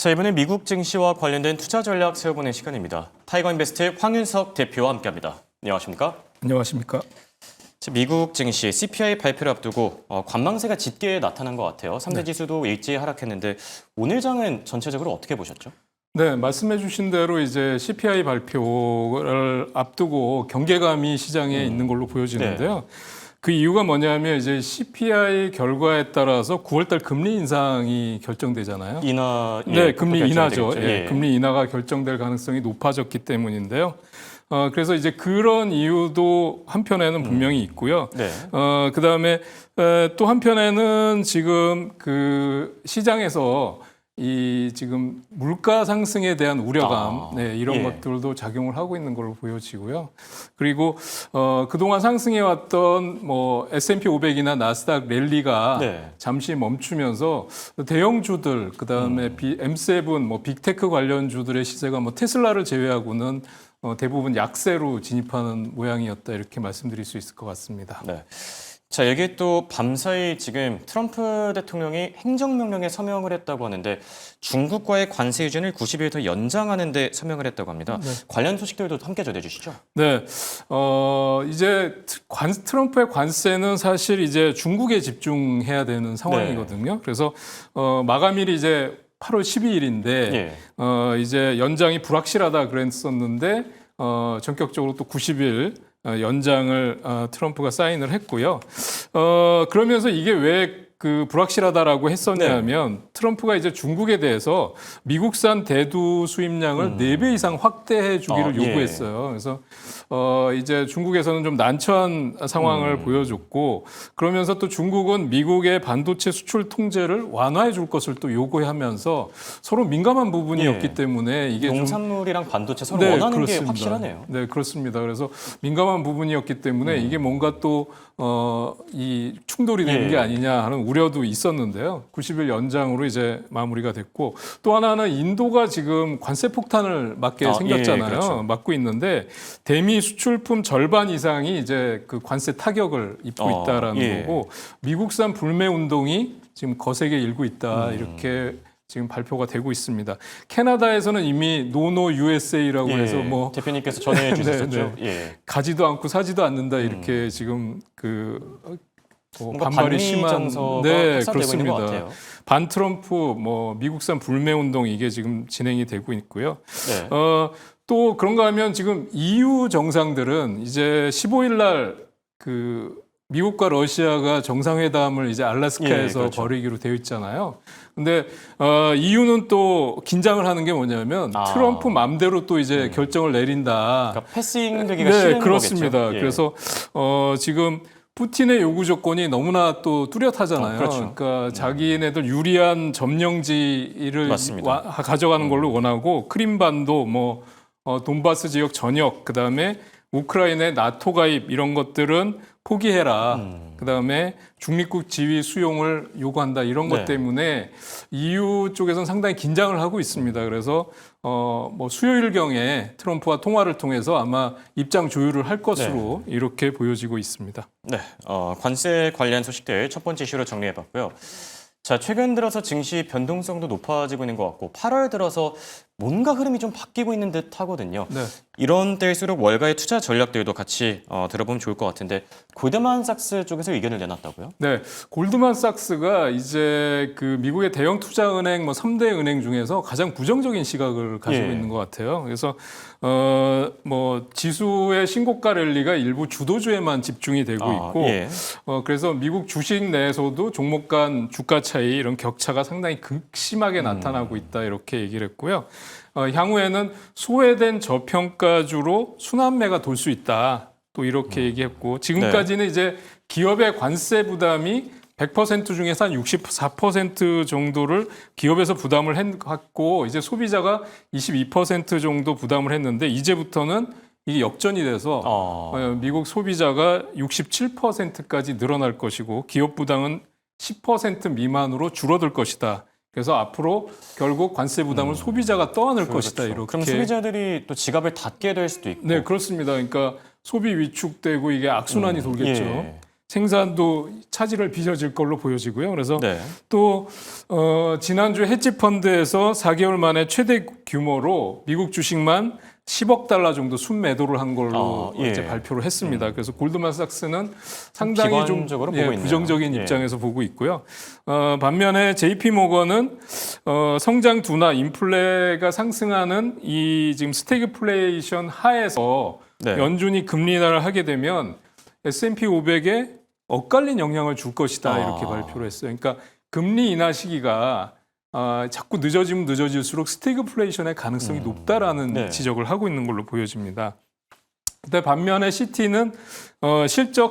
자, 이번엔 미국 증시와 관련된 투자 전략 세워보는 시간입니다. 타이거인베스트 황윤석 대표와 함께합니다. 안녕하십니까? 안녕하십니까? 미국 증시 CPI 발표를 앞두고 관망세가 짙게 나타난 것 같아요. 3대 지수도 일제히 하락했는데 오늘 장은 전체적으로 어떻게 보셨죠? 네, 말씀해 주신 대로 이제 CPI 발표를 앞두고 경계감이 시장에 있는 걸로 보여지는데요. 그 이유가 뭐냐면 이제 CPI 결과에 따라서 9월달 금리 인상이 결정되잖아요. 인하, 네, 금리 인하죠. 되겠죠. 금리 인하가 결정될 가능성이 높아졌기 때문인데요. 그래서 이제 그런 이유도 한편에는 분명히 있고요. 네. 그다음에 또 한편에는 지금 그 시장에서 이 지금 물가 상승에 대한 우려감, 이런 것들도 작용을 하고 있는 걸로 보여지고요. 그리고 그동안 상승해 왔던 뭐 S&P 500이나 나스닥 랠리가 잠시 멈추면서 대형주들, 그다음에 M7, 뭐 빅테크 관련 주들의 시세가 뭐 테슬라를 제외하고는 대부분 약세로 진입하는 모양이었다, 이렇게 말씀드릴 수 있을 것 같습니다. 네. 자, 여기 또 밤사이 지금 트럼프 대통령이 행정명령에 서명을 했다고 하는데 중국과의 관세 유전을 90일 더 연장하는 데 서명을 했다고 합니다. 관련 소식들도 함께 전해주시죠. 네, 이제 트럼프의 관세는 사실 이제 중국에 집중해야 되는 상황이거든요. 그래서 마감일이 이제 8월 12일인데 이제 연장이 불확실하다 그랬었는데 전격적으로 또 90일 연장을 트럼프가 사인을 했고요. 그러면서 이게 왜 그 불확실하다라고 했었냐면 트럼프가 이제 중국에 대해서 미국산 대두 수입량을 4배 이상 확대해 주기를 요구했어요. 그래서 이제 중국에서는 좀 난처한 상황을 보여줬고, 그러면서 또 중국은 미국의 반도체 수출 통제를 완화해 줄 것을 또 요구하면서 서로 민감한 부분이었기 때문에 이게 농산물이랑 반도체 서로 원하는 게 확실하네요. 네, 그렇습니다. 그래서 민감한 부분이었기 때문에 이게 뭔가 또 이 충돌이 되는 게 아니냐 하는 우려도 있었는데요. 90일 연장으로 이제 마무리가 됐고, 또 하나는 인도가 지금 관세 폭탄을 맞게 생겼잖아요. 그렇죠. 맞고 있는데 대미 수출품 절반 이상이 이제 그 관세 타격을 입고 있다라는 거고, 미국산 불매 운동이 지금 거세게 일고 있다, 이렇게 지금 발표가 되고 있습니다. 캐나다에서는 이미 노노 USA라고 해서 뭐 대표님께서 전해 주셨죠. 가지도 않고 사지도 않는다, 이렇게 지금 그 반발이 심한 정서가 확산되고 있는 것 같아요. 반 트럼프 뭐 미국산 불매 운동, 이게 지금 진행이 되고 있고요. 또 그런가 하면 지금 EU 정상들은 이제 15일 날 그 미국과 러시아가 정상회담을 이제 알래스카에서 벌이기로 되어 있잖아요. 근데 EU는 또 긴장을 하는 게 뭐냐면 트럼프 맘대로 또 이제 결정을 내린다. 그러니까 패싱되기가 싫은 그렇습니다. 거겠죠. 그래서 지금 푸틴의 요구 조건이 너무나 또 뚜렷하잖아요. 그러니까 자기네들 유리한 점령지를 가져가는 걸로 원하고, 크림반도, 뭐 돈바스 지역 전역, 그다음에 우크라이나의 나토 가입, 이런 것들은 포기해라. 그다음에 중립국 지위 수용을 요구한다, 이런 것 때문에 EU 쪽에서는 상당히 긴장을 하고 있습니다. 그래서 뭐 수요일경에 트럼프와 통화를 통해서 아마 입장 조율을 할 것으로 이렇게 보여지고 있습니다. 네, 관세 관련 소식들 첫 번째 이슈로 정리해봤고요. 자, 최근 들어서 증시 변동성도 높아지고 있는 것 같고 8월 들어서 뭔가 흐름이 좀 바뀌고 있는 듯 하거든요. 이런 때일수록 월가의 투자 전략들도 같이 들어보면 좋을 것 같은데, 골드만삭스 쪽에서 의견을 내놨다고요? 네, 골드만삭스가 이제 그 미국의 대형 투자은행 뭐 3대 은행 중에서 가장 부정적인 시각을 가지고 있는 것 같아요. 그래서 뭐 지수의 신고가 랠리가 일부 주도주에만 집중이 되고 있고, 그래서 미국 주식 내에서도 종목 간 주가 차이, 이런 격차가 상당히 극심하게 나타나고 있다, 이렇게 얘기를 했고요. 향후에는 소외된 저평가주로 순환매가 돌 수 있다, 또 이렇게 얘기했고, 지금까지는 이제 기업의 관세 부담이 100% 중에서 한 64% 정도를 기업에서 부담을 했고, 이제 소비자가 22% 정도 부담을 했는데, 이제부터는 이게 역전이 돼서 미국 소비자가 67%까지 늘어날 것이고, 기업 부담은 10% 미만으로 줄어들 것이다. 그래서 앞으로 결국 관세 부담을 소비자가 떠안을 것이다, 이렇게. 그럼 소비자들이 또 지갑을 닫게 될 수도 있고. 네, 그렇습니다. 그러니까 소비 위축되고 이게 악순환이 돌겠죠. 생산도 차질을 빚어질 걸로 보여지고요. 그래서 네. 또 지난주 헤지펀드에서 4개월 만에 최대 규모로 미국 주식만 10억 달러 정도 순매도를 한 걸로 예. 이제 발표를 했습니다. 그래서 골드만삭스는 상당히 좀 비관적으로 보고 있네요. 부정적인 예. 입장에서 보고 있고요. 반면에 JP 모건은 성장 둔화, 인플레가 상승하는 이 지금 스태그플레이션 하에서 네. 연준이 금리 인하를 하게 되면 S&P 500에 엇갈린 영향을 줄 것이다 이렇게 발표를 했어요. 그러니까 금리 인하 시기가 자꾸 늦어지면 늦어질수록 스태그플레이션의 가능성이 높다라는 네. 지적을 하고 있는 걸로 보여집니다. 근데 반면에 CT는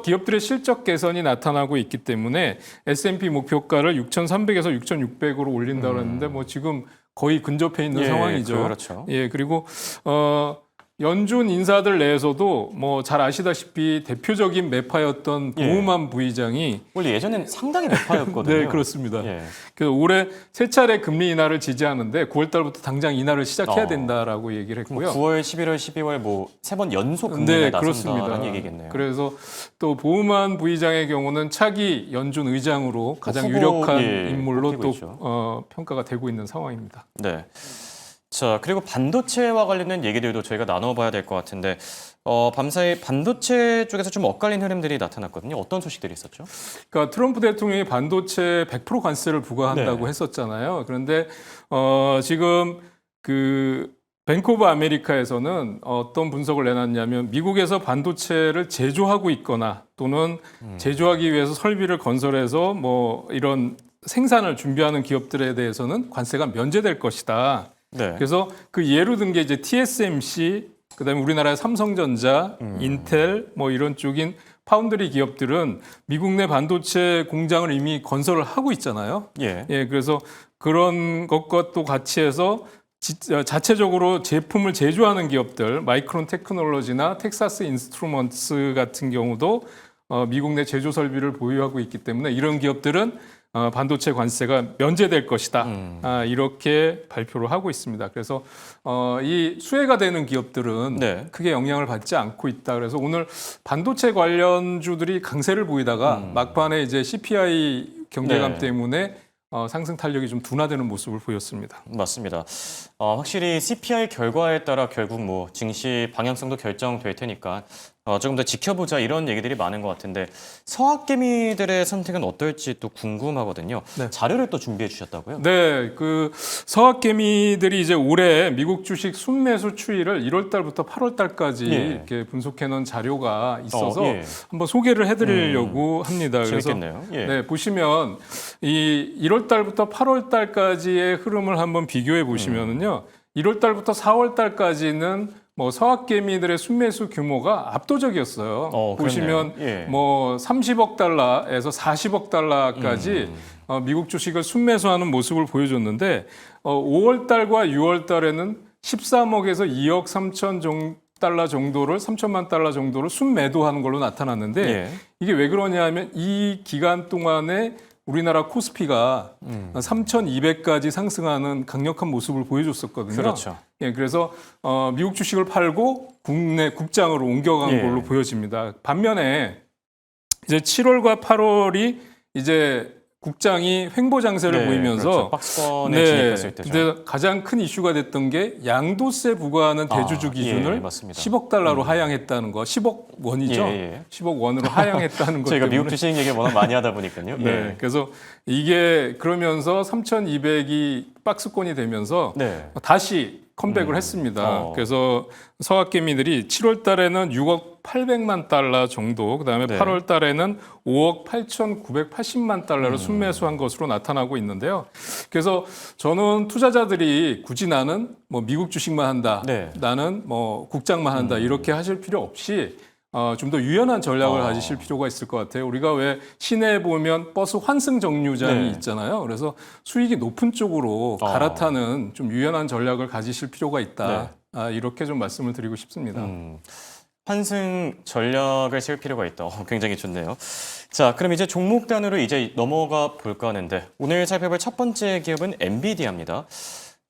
기업들의 실적 개선이 나타나고 있기 때문에 S&P 목표가를 6,300에서 6,600으로 올린다고 했는데 뭐 지금 거의 근접해 있는 예, 상황이죠. 그렇죠. 예, 그리고 연준 인사들 내에서도 뭐 잘 아시다시피 대표적인 매파였던 예. 보우만 부의장이 원래 예전엔 상당히 매파였거든요. 네, 그렇습니다. 예. 그래서 올해 세 차례 금리 인하를 지지하는데 9월 달부터 당장 인하를 시작해야 된다라고 얘기를 했고요. 9월, 11월, 12월 뭐 세 번 연속 금리 네, 인하에 나선다는 그렇습니다. 얘기겠네요. 그래서 또 보우만 부의장의 경우는 차기 연준 의장으로 가장 후보, 유력한 예, 인물로 꼽히고 또 있죠. 평가가 되고 있는 상황입니다. 네. 자, 그리고 반도체와 관련된 얘기들도 저희가 나눠봐야 될 것 같은데 밤사이 반도체 쪽에서 좀 엇갈린 흐름들이 나타났거든요. 어떤 소식들이 있었죠? 그러니까 트럼프 대통령이 반도체 100% 관세를 부과한다고 네. 했었잖아요. 그런데 지금 그 뱅크 오브 아메리카에서는 어떤 분석을 내놨냐면 미국에서 반도체를 제조하고 있거나 또는 제조하기 위해서 설비를 건설해서 뭐 이런 생산을 준비하는 기업들에 대해서는 관세가 면제될 것이다. 네. 그래서 그 예로 든 게 이제 TSMC, 그다음에 우리나라의 삼성전자, 인텔 뭐 이런 쪽인 파운드리 기업들은 미국 내 반도체 공장을 이미 건설을 하고 있잖아요. 예. 예, 그래서 그런 것과 또 같이 해서 자체적으로 제품을 제조하는 기업들, 마이크론 테크놀로지나 텍사스 인스트루먼트 같은 경우도 미국 내 제조 설비를 보유하고 있기 때문에 이런 기업들은 반도체 관세가 면제될 것이다. 이렇게 발표를 하고 있습니다. 그래서 이 수혜가 되는 기업들은 네. 크게 영향을 받지 않고 있다. 그래서 오늘 반도체 관련주들이 강세를 보이다가 막판에 이제 CPI 경계감 네. 때문에 상승 탄력이 좀 둔화되는 모습을 보였습니다. 맞습니다. 확실히 CPI 결과에 따라 결국 뭐 증시 방향성도 결정될 테니까 조금 더 지켜보자 이런 얘기들이 많은 것 같은데 서학개미들의 선택은 어떨지 또 궁금하거든요. 네. 자료를 또 준비해 주셨다고요? 네, 그 서학개미들이 이제 올해 미국 주식 순매수 추이를 1월 달부터 8월 달까지 예. 이렇게 분석해 놓은 자료가 있어서 예. 한번 소개를 해드리려고 합니다. 재밌겠네요. 예. 네, 보시면 이 1월 달부터 8월 달까지의 흐름을 한번 비교해 보시면은요. 1월 달부터 4월 달까지는 뭐 서학개미들의 순매수 규모가 압도적이었어요. 보시면 예. 뭐 30억 달러에서 40억 달러까지 미국 주식을 순매수하는 모습을 보여줬는데 5월 달과 6월 달에는 13억에서 2억 3천 달러 정도를 3천만 달러 정도를 순매도하는 걸로 나타났는데 예. 이게 왜 그러냐면 이 기간 동안에 우리나라 코스피가 3,200까지 상승하는 강력한 모습을 보여줬었거든요. 그렇죠. 예, 그래서 미국 주식을 팔고 국내 국장으로 옮겨간 예. 걸로 보여집니다. 반면에 이제 7월과 8월이 이제 국장이 횡보 장세를 네, 보이면서 그렇죠. 박스권에 진입했을 때죠. 근데 가장 큰 이슈가 됐던 게 양도세 부과하는 대주주 기준을 예, 맞습니다. 10억 달러로 하향했다는 거, 10억 원이죠. 예. 10억 원으로 하향했다는 것 저희가 때문에 미국 주식 얘기를 워낙 많이 하다 보니까요. 네, 예. 그래서 이게 그러면서 3,200이 박스권이 되면서 네. 다시 컴백을 했습니다. 그래서 서학개미들이 7월 달에는 6억 800만 달러 정도, 그다음에 네. 8월 달에는 5억 8,980만 달러를 순매수한 것으로 나타나고 있는데요. 그래서 저는 투자자들이 굳이 나는 뭐 미국 주식만 한다, 네. 나는 뭐 국장만 한다 이렇게 하실 필요 없이 좀 더 유연한 전략을 가지실 필요가 있을 것 같아요. 우리가 왜 시내에 보면 버스 환승 정류장이 네. 있잖아요. 그래서 수익이 높은 쪽으로 갈아타는 좀 유연한 전략을 가지실 필요가 있다. 이렇게 좀 말씀을 드리고 싶습니다. 환승 전략을 세울 필요가 있다. 굉장히 좋네요. 자, 그럼 이제 종목 단으로 이제 넘어가 볼까 하는데 오늘 살펴볼 첫 번째 기업은 엔비디아입니다.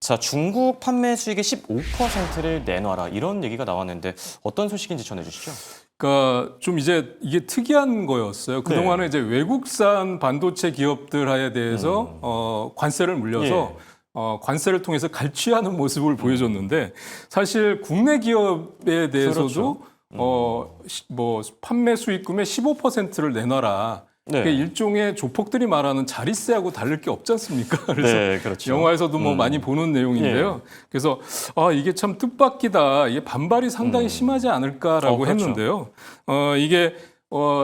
자, 중국 판매 수익의 15%를 내놔라 이런 얘기가 나왔는데 어떤 소식인지 전해주시죠. 그러니까 좀 이제 이게 특이한 거였어요. 그동안은 이제 외국산 반도체 기업들에 대해서 관세를 물려서 관세를 통해서 갈취하는 모습을 보여줬는데 사실 국내 기업에 대해서도 뭐 판매 수익금의 15%를 내놔라. 그게 일종의 조폭들이 말하는 자릿세하고 다를 게 없지 않습니까? 그래서 네, 그렇죠. 영화에서도 뭐 많이 보는 내용인데요. 그래서 이게 참 뜻밖이다. 이게 반발이 상당히 심하지 않을까라고 그렇죠. 했는데요. 이게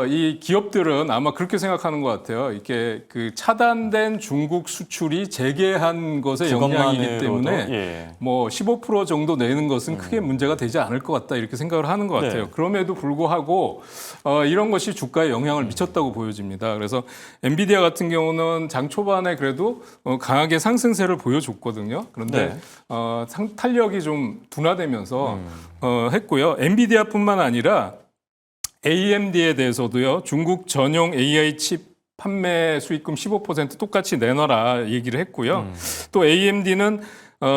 이 기업들은 아마 그렇게 생각하는 것 같아요. 이게 그 차단된 중국 수출이 재개한 것의 영향이기 때문에 뭐 15% 정도 내는 것은 크게 문제가 되지 않을 것 같다 이렇게 생각을 하는 것 같아요. 그럼에도 불구하고 이런 것이 주가에 영향을 미쳤다고 보여집니다. 그래서 엔비디아 같은 경우는 장 초반에 그래도 강하게 상승세를 보여줬거든요. 그런데 탄력이 좀 둔화되면서 했고요. 엔비디아뿐만 아니라 AMD에 대해서도요. 중국 전용 AI 칩 판매 수익금 15% 똑같이 내놔라 얘기를 했고요. 또 AMD는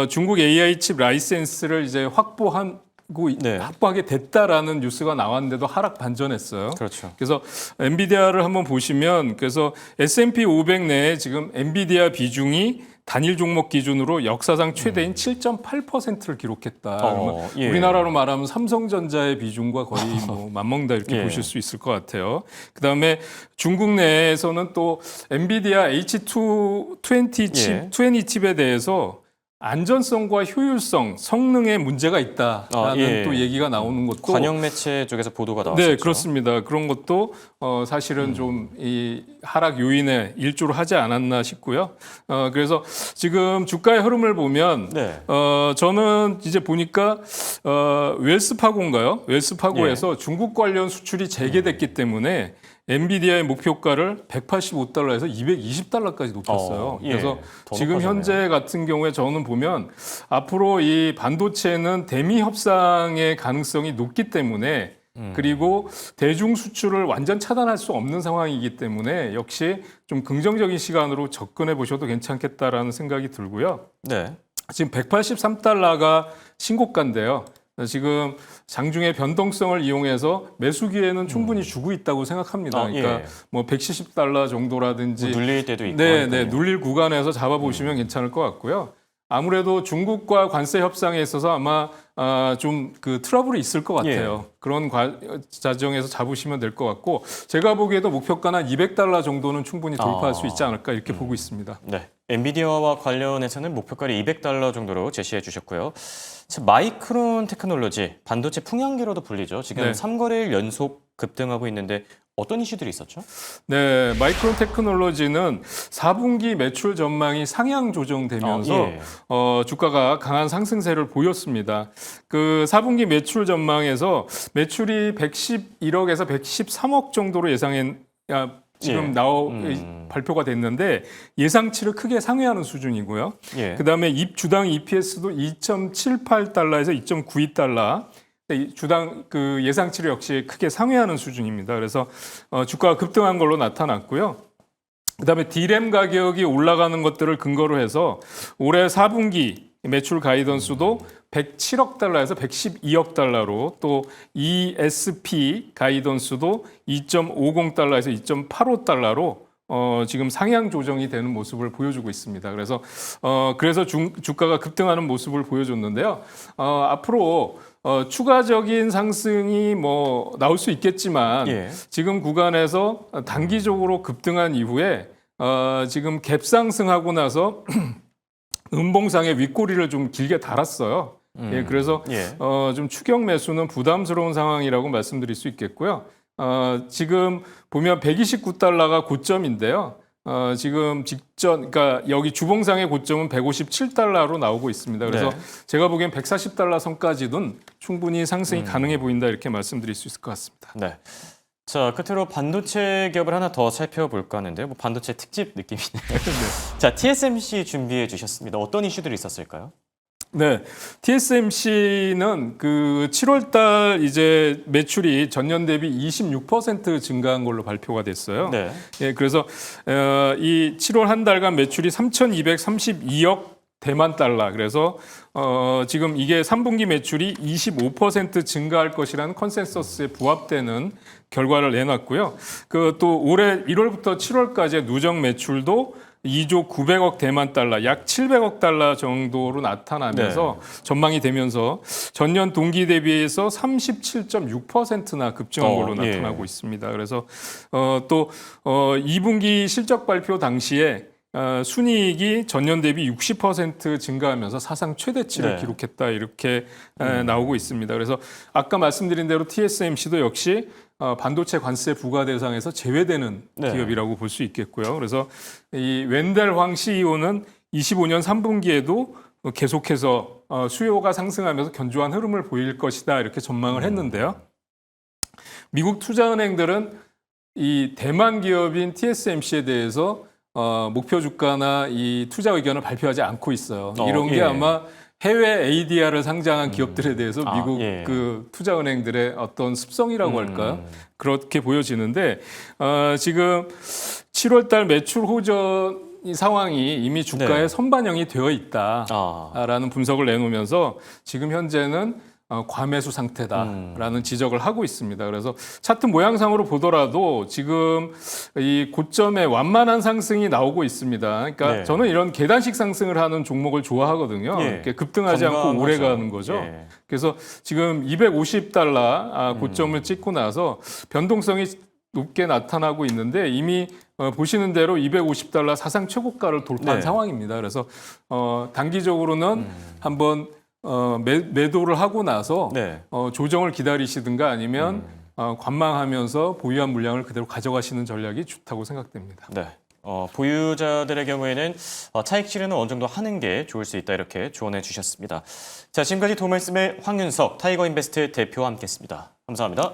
중국 AI 칩 라이센스를 이제 확보하게 됐다라는 뉴스가 나왔는데도 하락 반전했어요. 그렇죠. 그래서 엔비디아를 한번 보시면 그래서 S&P 500 내에 지금 엔비디아 비중이 단일 종목 기준으로 역사상 최대인 7.8%를 기록했다. 우리나라로 말하면 삼성전자의 비중과 거의 뭐 맞먹는다 이렇게 보실 수 있을 것 같아요. 그다음에 중국 내에서는 또 엔비디아 H220 칩에 대해서 안전성과 효율성, 성능에 문제가 있다라는 또 얘기가 나오는 것도 관영 매체 쪽에서 보도가 나왔었죠. 네, 그렇습니다. 그런 것도 사실은 좀 이 하락 요인에 일조를 하지 않았나 싶고요. 그래서 지금 주가의 흐름을 보면 저는 이제 보니까 웰스파고인가요? 웰스파고에서 중국 관련 수출이 재개됐기 때문에 엔비디아의 목표가를 185달러에서 220달러까지 높였어요. 그래서 지금 현재 같은 경우에 저는 보면 앞으로 이 반도체는 대미 협상의 가능성이 높기 때문에 그리고 대중 수출을 완전 차단할 수 없는 상황이기 때문에 역시 좀 긍정적인 시간으로 접근해 보셔도 괜찮겠다라는 생각이 들고요. 지금 183달러가 신고가인데요. 지금 장중의 변동성을 이용해서 매수 기회는 충분히 주고 있다고 생각합니다. 그러니까 뭐 170달러 정도라든지 뭐 눌릴 때도 있고. 눌릴 구간에서 잡아보시면 괜찮을 것 같고요. 아무래도 중국과 관세 협상에 있어서 아마 좀 그 트러블이 있을 것 같아요. 그런 과정에서 잡으시면 될 것 같고 제가 보기에도 목표가는 한 200달러 정도는 충분히 돌파할 수 있지 않을까 이렇게 보고 있습니다. 엔비디아와 관련해서는 목표가를 200달러 정도로 제시해 주셨고요. 마이크론 테크놀로지, 반도체 풍향기로도 불리죠. 지금 3거래일 연속 급등하고 있는데 어떤 이슈들이 있었죠? 네, 마이크론 테크놀로지는 4분기 매출 전망이 상향 조정되면서 주가가 강한 상승세를 보였습니다. 그 4분기 매출 전망에서 매출이 111억에서 113억 정도로 지금 발표가 됐는데 예상치를 크게 상회하는 수준이고요. 그다음에 주당 EPS도 2.78달러에서 2.92달러. 주당 그 예상치를 역시 크게 상회하는 수준입니다. 그래서 주가가 급등한 걸로 나타났고요. 그다음에 D램 가격이 올라가는 것들을 근거로 해서 올해 4분기 매출 가이던스도 107억 달러에서 112억 달러로 또 ESP 가이던스도 2.50달러에서 2.85달러로 지금 상향 조정이 되는 모습을 보여주고 있습니다. 그래서 주가가 급등하는 모습을 보여줬는데요. 앞으로 추가적인 상승이 뭐 나올 수 있겠지만 지금 구간에서 단기적으로 급등한 이후에 지금 갭상승하고 나서 음봉상의 윗꼬리를 좀 길게 달았어요. 그래서 좀 추격 매수는 부담스러운 상황이라고 말씀드릴 수 있겠고요. 지금 보면 129달러가 고점인데요. 지금 그러니까 여기 주봉상의 고점은 157달러로 나오고 있습니다. 그래서 제가 보기엔 140달러 선까지는 충분히 상승이 가능해 보인다 이렇게 말씀드릴 수 있을 것 같습니다. 자, 끝으로 반도체 기업을 하나 더 살펴볼까 하는데요. 뭐 반도체 특집 느낌이네요. 자, TSMC 준비해 주셨습니다. 어떤 이슈들이 있었을까요? 네, TSMC는 그 7월달 이제 매출이 전년 대비 26% 증가한 걸로 발표가 됐어요. 그래서 이 7월 한 달간 매출이 3,232억 대만 달러. 그래서 지금 이게 3분기 매출이 25% 증가할 것이라는 컨센서스에 부합되는 결과를 내놨고요. 그 또 올해 1월부터 7월까지의 누적 매출도 2조 900억 대만 달러, 약 700억 달러 정도로 나타나면서 전망이 되면서 전년 동기 대비해서 37.6%나 급증한 걸로 나타나고 있습니다. 그래서 또 2분기 실적 발표 당시에 순이익이 전년 대비 60% 증가하면서 사상 최대치를 기록했다 이렇게 나오고 있습니다. 그래서 아까 말씀드린 대로 TSMC도 역시 반도체 관세 부과 대상에서 제외되는 기업이라고 볼 수 있겠고요. 그래서 이 웬델 황 CEO는 25년 3분기에도 계속해서 수요가 상승하면서 견조한 흐름을 보일 것이다 이렇게 전망을 했는데요. 미국 투자은행들은 이 대만 기업인 TSMC에 대해서 목표 주가나 이 투자 의견을 발표하지 않고 있어요. 이런 게 아마 해외 ADR을 상장한 기업들에 대해서 미국 그 투자은행들의 어떤 습성이라고 할까요? 그렇게 보여지는데 지금 7월달 매출 호전 이 상황이 이미 주가에 선반영이 되어 있다라는 분석을 내놓으면서 지금 현재는 과매수 상태다라는 지적을 하고 있습니다. 그래서 차트 모양상으로 보더라도 지금 이 고점에 완만한 상승이 나오고 있습니다. 그러니까 저는 이런 계단식 상승을 하는 종목을 좋아하거든요. 이렇게 급등하지 않고 오래 가는 거죠. 그래서 지금 250달러 고점을 찍고 나서 변동성이 높게 나타나고 있는데 이미 보시는 대로 250달러 사상 최고가를 돌파한 상황입니다. 그래서 단기적으로는 한번 매도를 하고 나서 조정을 기다리시든가 아니면 관망하면서 보유한 물량을 그대로 가져가시는 전략이 좋다고 생각됩니다. 네. 보유자들의 경우에는 차익 실현을 어느 정도 하는 게 좋을 수 있다 이렇게 조언해 주셨습니다. 자, 지금까지 도움말씀의 황윤석 타이거인베스트 대표와 함께했습니다. 감사합니다.